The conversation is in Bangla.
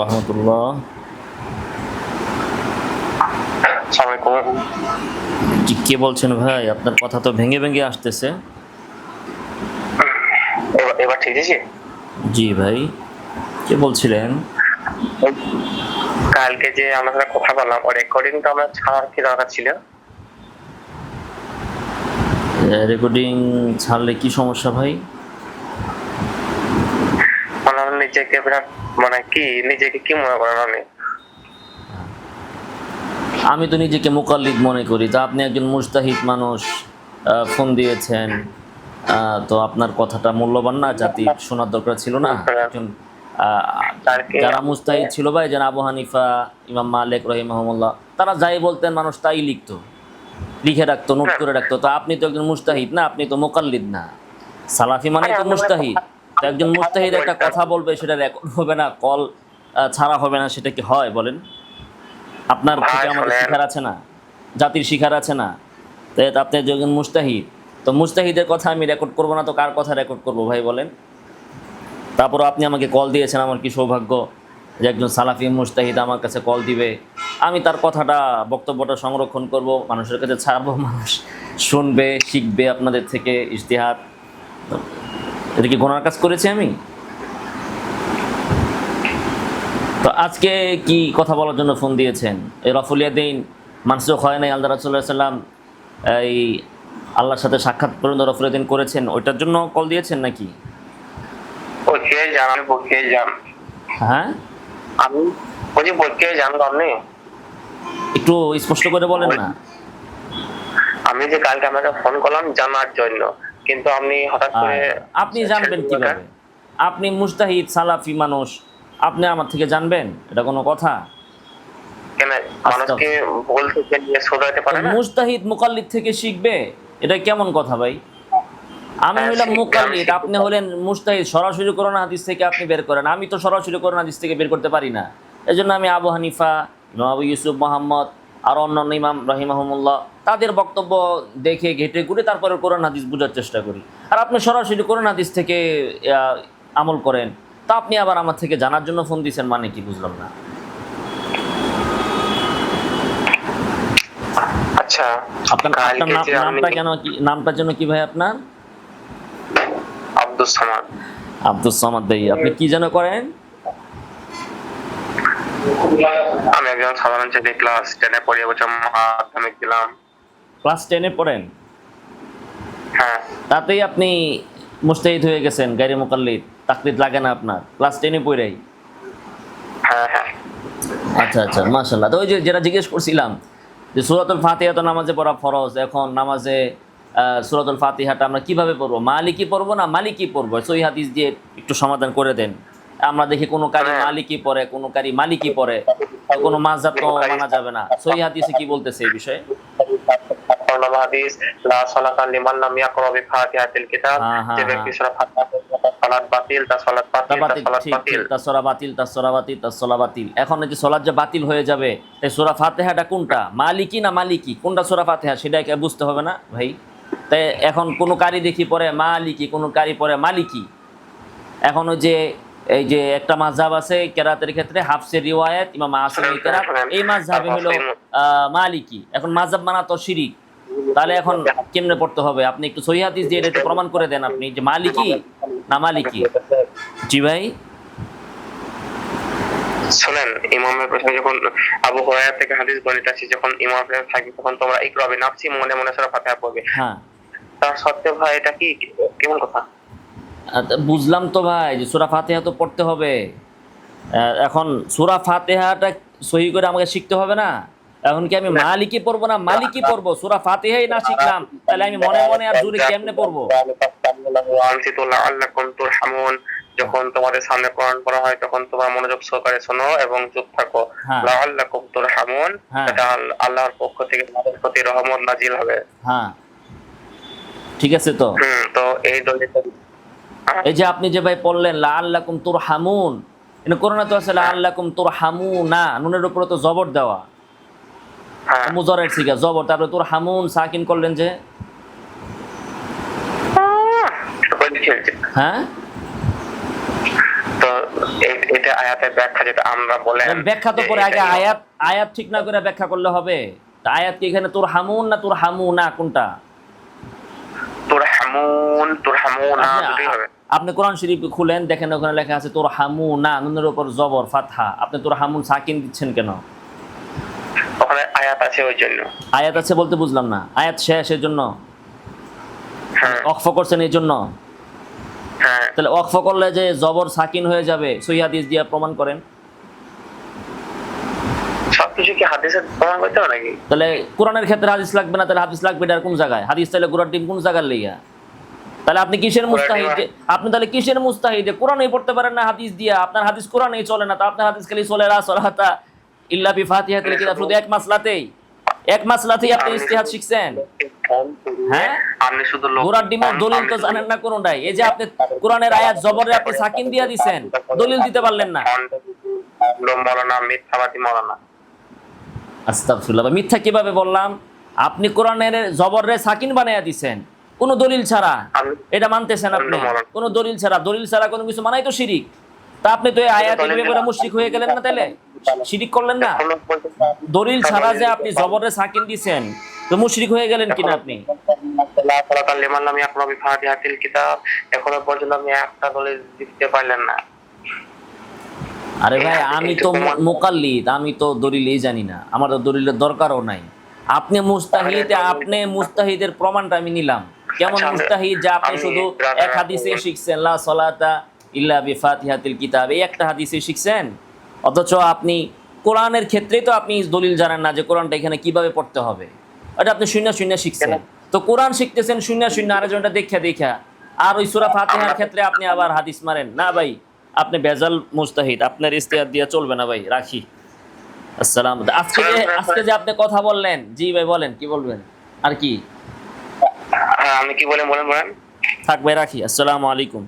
রহমতুল্লাহ। জি, কে বলছেন ভাই? আপনার কথা তো ভেঙে ভেঙে আসতেছে। এবার ঠিক আছে। জি ভাই, কে বলছিলেন? কালকে যে আমরা সাথে কথা বললাম ও রেকর্ডিং তো আমরা ছাড়ার কি দরকার ছিল? রেকর্ডিং ছাড়লে কি সমস্যা ভাই? মানে আমি নিজেকে বিরাট নিজেকে কি মনে করেন আমি? আমি তো নিজেকে মুকাল্লিদ মনে করি। তা আপনি একজন মুজতাহিদ মানুষ, ফোন দিয়েছেন, তো আপনার কথাটা মূল্যবান না? জাতির শোনার দরকার ছিল না? একজন কালকে যারা মুজতাহিদ ছিল ভাই, যেন আবু হানিফা, ইমাম মালিক রহিমাহুল্লাহ, তারা যাই বলতেন মানুষ তাই লিখতো, লিখে রাখতো, নোট করে রাখতো। তো আপনি তো একজন মুজতাহিদ না, আপনি তো মুকাল্লিদ না। সালাফি মানেই তো মুজতাহিদ। তো একজন মুজতাহিদ একটা কথা বলবে, সেটা রেকর্ড হবে না, কল ছাড়া হবে না, সেটা কি হয় বলেন? আপনার থেকে আমাদের শিখার আছে না? জাতির শিখার আছে না? তাই আপনি একজন মুজতাহিদ, তো মুজতাহিদের কথা আমি রেকর্ড করবো না তো কার কথা রেকর্ড করবো ভাই বলেন? তারপরও আপনি আমাকে কল দিয়েছেন, আমার কি সৌভাগ্য যে একজন সালাফি মুজতাহিদ আমার কাছে কল দিবে, আমি তার কথাটা, বক্তব্যটা সংরক্ষণ করব, মানুষের কাছে ছাড়বো, মানুষ শুনবে, শিখবে আপনাদের থেকে ইজতিহাদ। এটা কি গুনার কাজ করেছি আমি? তো আজকে কি কথা বলার জন্য ফোন দিয়েছেন? এই রফুলিয়া দিন মানসুখ হয় নাই, আল্লাহ রাসূলুল্লাহ সাল্লাল্লাহু আলাইহি ওয়াসাল্লাম এই আল্লাহর সাথে সাক্ষাৎ পর্যন্ত রফুলিয়া দিন করেছেন, ওইটার জন্য কল দিয়েছেন নাকি? হ্যাঁ, আমি বলছি পরীক্ষায় জানবো আপনি। একটু স্পষ্ট করে বলেন না। আমি যে কালকে আপনাকে ফোন করলাম জানার জন্য, কিন্তু আপনি হঠাৎ করে আপনি জানবেন কিভাবে? আপনি মুজতাহিদ সালাফি মানুষ, আপনি আমার থেকে জানবেন? এটা কোনো কথা? কেন মানুষকে ভুল থেকে নিয়ে শোধরাতে পারে না? মুজতাহিদ মুকাল্লিদ থেকে শিখবে, এটা কেমন কথা ভাই? আমি হইলাম মুকাল্লিদ, আপনি হলেন মুজতাহিদ। সরাসরি কোরআন হাদিস থেকে আপনি বের করেন, আমি তো সরাসরি কোরআন হাদিস থেকে বের করতে পারি না। এজন্য আমি আবু হানিফা, ইমাম আবু ইউসুফ মোহাম্মদ আর অন্যান্য ইমাম রাহিমাহুমুল্লাহ তাদের বক্তব্য দেখে ঘেটে ঘুরে তারপরে কোরআন হাদিস বোঝার চেষ্টা করি। আর আপনি সরাসরি কোরআন হাদিস থেকে আমল করেন, তা আপনি আবার আমার থেকে জানার জন্য ফোন দিয়েছেন, মানে কি বুঝলাম না। আচ্ছা, আপনার নামটা কেন, কি নামটা যেন কি ভাই আপনার? আব্দুস সামাদ। আব্দুস সামাদ ভাই, আপনি কি যেন করেন? আমি একজন সাধারণ ছেলে, ক্লাস 10 এ পড়ি, এবছর মাধ্যমিক দিলাম। ক্লাস 10 এ পড়েন? হ্যাঁ। তাতেই আপনি মুজতাহিদ হয়ে গেছেন, গায়রে মুকাল্লিদ, তাকলিদ লাগে না আপনার ক্লাস 10 এ পড়েই? হ্যাঁ হ্যাঁ। আচ্ছা আচ্ছা, মাশাআল্লাহ। তো ওই যে যেটা জিজ্ঞেস করছিলাম যে সূরাতুল ফাতিহা তো নামাজে পড়া ফরজ, এখন নামাজে সূরাতুল ফাতিহাটা আমরা কিভাবে পড়বো? মালিকি পড়বো না মালিকি পড়বো? সহিহ হাদিস দিয়ে একটু সমাধান করে দেন। আমরা দেখি কোনো কারি মালিকি পড়ে, কোনো কারি মালিকি পড়ে, কোনো মাযহাব তো মানা যাবে না। সহিহ হাদিসে কি বলতেছে এই বিষয়ে? হাদিস লা সালাতা লিমান লাম ইয়াকরা বিফাতিহাতিল কিতাব, যে ব্যক্তি সূরা ফাতিহা সালাত বাতিল, তার সালাত বাতিল, তার সালাত বাতিল, তার সূরা বাতিল, তার সূরা বাতিল, তার সূরা বাতিল। এখন এই যে সালাত যে বাতিল হয়ে যাবে, এই সূরা ফাতিহাটা কোনটা, মালিকি না মালিকি, কোনটা সূরা ফাতিহা সেটাকে বুঝতে হবে না ভাই? তাই এখন কোনো কারি দেখি পড়ে মালিকি, কোনো কারি পড়ে মালিকি। এখন ওই যে এই যে একটা মাযহাব আছে কেরাতের ক্ষেত্রে, হাফসের রিওয়ায়াত, ইমাম আসিমের কেরাত, এই মাযহাবে হলো মালিকি। এখন মাযহাব মানা তো শিরিক, তাহলে এখন কেমনে পড়তে হবে? আপনি একটু সহিহ হাদিস দিয়ে এটা একটু প্রমাণ করে দেন, আপনি যে মালিকি না মালিকি। জি ভাই, শুনেন, ইমামের প্রশ্ন যখন আবু হুরায়রা থেকে হাদিস বর্ণিত আছে, যখন ইমামের থাকি তখন তোমরা ইকরা বিনাফসি, মনে মনে সূরা ফাতিহা পড়বে। হ্যাঁ, তার সত্ত্বেও ভাই এটা কি কেমন কথা? বুঝলাম তো ভাই যে সূরা ফাতিহা তো পড়তে হবে। এখন সূরা ফাতিহাটা সহি করে আমাকে শিখতে হবে না? এখন কি আমি মালিকি পড়বো না মালিকি পড়বো? সূরা ফাতিহাই না শিখলাম, তাহলে আমি মনে মনে আর জোরে কেমনে পড়বো? যখন তোমাদের সামনে কোরআন পড়া হয় তখন তোমরা মনোযোগ সহকারে শোনো এবং চুপ থাকো। লাআল্লাকুম তুরহামুন, এটা আল্লাহর পক্ষ থেকে তোমাদের প্রতি রহমত নাজিল হবে। হ্যাঁ, ঠিক আছে। তো তো এই দলিলটা, এই যে আপনি যে ভাই পড়লেন লাআল্লাকুম তুরহামুন, এটা কোরআনে তো আছে লাআল্লাকুম তুরহামুনা, নুনের উপরে তো জবর দেওয়া, মুজারের সিগা জবর, তারপরে তুরহামুন সাকিন করলেন যে? হ্যাঁ, তো এটা আয়াতের ব্যাখ্যা যেটা আমরা বলেন, ব্যাখ্যা তো পরে আগে আয়াত ঠিক না করে ব্যাখ্যা করলে হবে? তা আয়াত কি এখানে তোর হামুন না তোর হামু না কোনটা? তুরহামুনা দুটোই হবে। আপনি কোরআন শরীফ খুলেন, দেখেন ওখানে লেখা আছে তোর হামু না, নুনের উপর জবর ফাতহা, আপনি তোর হামুন সাকিন দিচ্ছেন কেন? ওখানে আয়াত আছে ওই জন্য। আয়াত আছে বলতে বুঝলাম না। আয়াত শেষ এর জন্য? হ্যাঁ ওয়াকফ করছেন এই জন্য? হ্যাঁ। তাহলে ওয়াকফ করলে যে জবর সাকিন হয়ে যাবে, সহিহ হাদিস দিয়ে প্রমাণ করেন। সবকিছু কি হাদিসে প্রমাণ করতে হবে নাকি? তাহলে কোরআনের ক্ষেত্রে হাদিস লাগবে না, তাহলে হাদিস লাগবে এটার কোন জায়গায়? হাদিস তাহলে গোড়ার ডিম কোন জায়গার লইয়া? তাহলে আপনি কিসের মুস্তাহিদ? আপনি তাহলে কিসের মুস্তাহিদ? কোরআনই পড়তে পারেন না হাদিস দিয়া, আপনার হাদিস কোরআনই চলে না, তো আপনার হাদিস খালি চলে লা সলাতা ইল্লা বিফাতিহাতিল কিতাব, শুধু এক মাসলাতেই আপনি ইজতিহাদ শিখছেন। হ্যাঁ, আপনি শুধু গোড়ার ডিমের দলিল তো জানেন না কোনটাই। এই যে আপনি কোরআনের আয়াত জবরে আপনি সাকিন দিয়া দিছেন, দলিল দিতে পারলেন না। মাওলানা মিথ্যাবাদী মাওলানা। আস্তাগফিরুল্লাহ, মিথ্যা কিভাবে বললাম? আপনি কোরআনের জবরে সাকিন বানাইয়া দিছেন কোনো দলিল ছাড়া, এটা মানতেছেন আপনি? কোনো দলিল ছাড়া কোনো কিছু মানাই তো শিরিক। তা আপনি তো এই আয়াত এগুলো মুশরিক হয়ে গেলেন না? তাহলে শিরিক করলেন না? দলিল ছাড়া যে আপনি জবরে সাকিন দিছেন, তো মুশরিক হয়ে গেলেন কিনা আপনি? এখনো পর্যন্ত আপনি একটা দলিল দিতে পারলেন না। আরে ভাই, আমি তো মুকাল্লিদ, আমি তো দলিলই জানি না, আমার তো দলিলের দরকারও নাই। আপনি মুস্তাহিদ, আপনি মুস্তাহিদের প্রমাণটা আমি নিলাম। কেমন মুস্তাহিদ যে আপনি শুধু এক হাদিসে শিখছেন লা সলাতা ইল্লা বিফাতিহাতিল কিতাব, এই একটা হাদিসে শিখছেন, অথচ আপনি কোরআনের ক্ষেত্রেই তো আপনি দলিল জানেন না যে কোরআনটা এখানে কিভাবে পড়তে হবে। এটা আপনি শূন্য শিখছেন। তো কোরআন শিখতেছেন শূন্য আরেকজনটা দেখা, আর ওই সূরা ফাতিহার ক্ষেত্রে আপনি আবার হাদিস মারেন না। ভাই আপনি বেজাল মুস্তাহিদ, আপনার ইস্তেহাদ দিয়ে চলবে না ভাই। রাখি, আসসালাম। আজকে যে আপনি কথা বললেন, জি ভাই বলেন, কি বলবেন আর কি? আমি কি বলেন? থাক ভাই, রাখি, আসসালামু আলাইকুম।